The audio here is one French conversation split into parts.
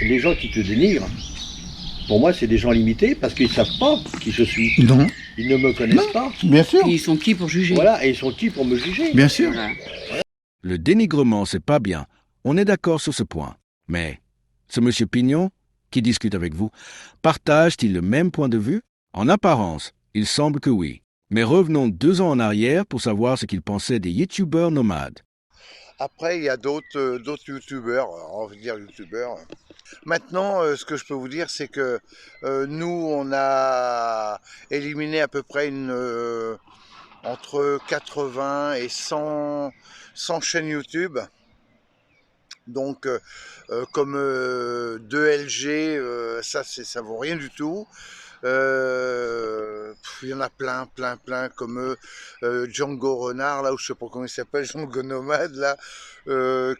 Les gens qui te dénigrent, pour moi, c'est des gens limités parce qu'ils ne savent pas qui je suis. Non. Ils ne me connaissent pas. Bien sûr. Et ils sont qui pour juger? Voilà, et ils sont qui pour me juger? Bien sûr. Voilà. Le dénigrement, c'est pas bien. On est d'accord sur ce point. Mais ce monsieur Pignon, qui discute avec vous, partage-t-il le même point de vue? En apparence, il semble que oui. Mais revenons 2 ans en arrière pour savoir ce qu'il pensait des youtubeurs nomades. Après, il y a d'autres youtubeurs, on va dire youtubeurs. Maintenant, ce que je peux vous dire, c'est que nous, on a éliminé à peu près entre 80 et 100 chaînes YouTube. Donc, comme 2LG, ça vaut rien du tout. Il y en a plein, comme Django Renard, là, où je sais pas comment il s'appelle, Django Nomade, là,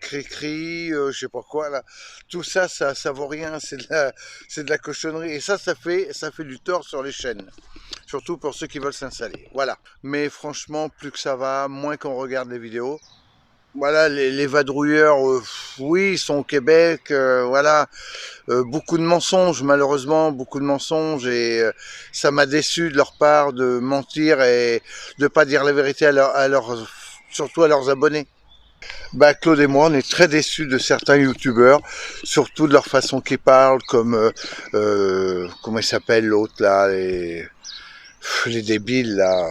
Cricri, je sais pas quoi, là. Tout ça, ça vaut rien, c'est de la cochonnerie. Et ça fait du tort sur les chaînes. Surtout pour ceux qui veulent s'installer. Voilà. Mais franchement, plus que ça va, moins qu'on regarde les vidéos. Voilà, les vadrouilleurs, oui, ils sont au Québec, voilà. Beaucoup de mensonges, malheureusement, beaucoup de mensonges, et ça m'a déçu de leur part de mentir et de pas dire la vérité surtout à leurs abonnés. Bah, Claude et moi, on est très déçus de certains youtubeurs, surtout de leur façon qu'ils parlent, comme comment il s'appelle l'autre là, les débiles là,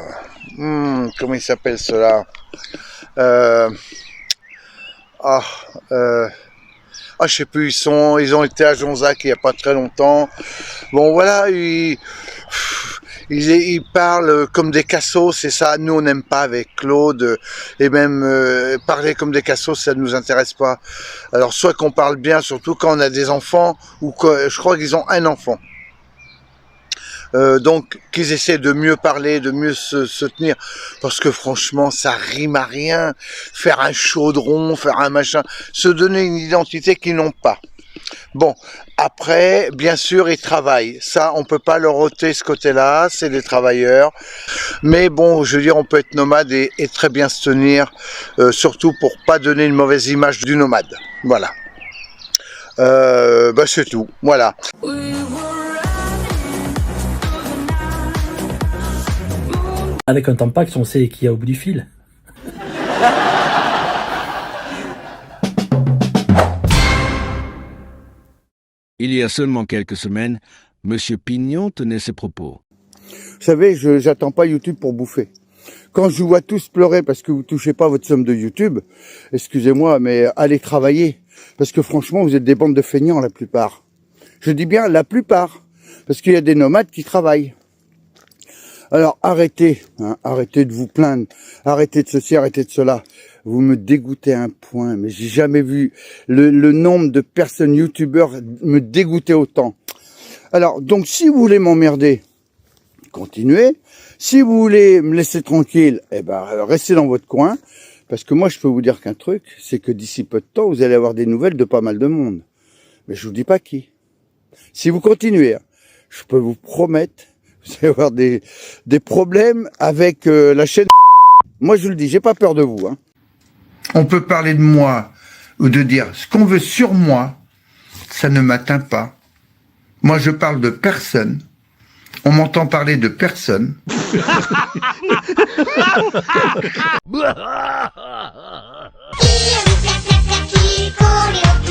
comment il s'appelle ceux-là? Je sais plus, ils ont été à Jonzac il y a pas très longtemps. Bon voilà, ils parlent comme des cassos, et ça, nous on n'aime pas avec Claude, et même parler comme des cassos, ça ne nous intéresse pas. Alors soit qu'on parle bien, surtout quand on a des enfants, ou je crois qu'ils ont un enfant. Donc qu'ils essaient de mieux parler, de mieux se tenir, parce que franchement ça rime à rien, faire un chaudron, faire un machin, se donner une identité qu'ils n'ont pas. Bon, après, bien sûr, ils travaillent, ça on peut pas leur ôter ce côté-là, c'est des travailleurs, mais bon, je veux dire, on peut être nomade et très bien se tenir, surtout pour pas donner une mauvaise image du nomade, voilà. C'est tout, voilà. Avec un tampax, on sait qui est au bout du fil. Il y a seulement quelques semaines, monsieur Pignon tenait ses propos. Vous savez, j'attends pas YouTube pour bouffer. Quand je vous vois tous pleurer parce que vous touchez pas votre somme de YouTube, excusez-moi, mais allez travailler. Parce que franchement, vous êtes des bandes de feignants, la plupart. Je dis bien la plupart. Parce qu'il y a des nomades qui travaillent. Alors arrêtez, arrêtez de vous plaindre, arrêtez de ceci, arrêtez de cela. Vous me dégoûtez à un point, mais j'ai jamais vu le nombre de personnes youtubeurs me dégoûter autant. Alors donc si vous voulez m'emmerder, continuez. Si vous voulez me laisser tranquille, restez dans votre coin. Parce que moi je peux vous dire qu'un truc, c'est que d'ici peu de temps, vous allez avoir des nouvelles de pas mal de monde. Mais je vous dis pas qui. Si vous continuez, je peux vous promettre, vous allez avoir des problèmes avec la chaîne. Moi, je vous le dis, j'ai pas peur de vous. On peut parler de moi ou de dire ce qu'on veut sur moi, ça ne m'atteint pas. Moi, je parle de personne. On m'entend parler de personne. Io mi piace chi con gli occhi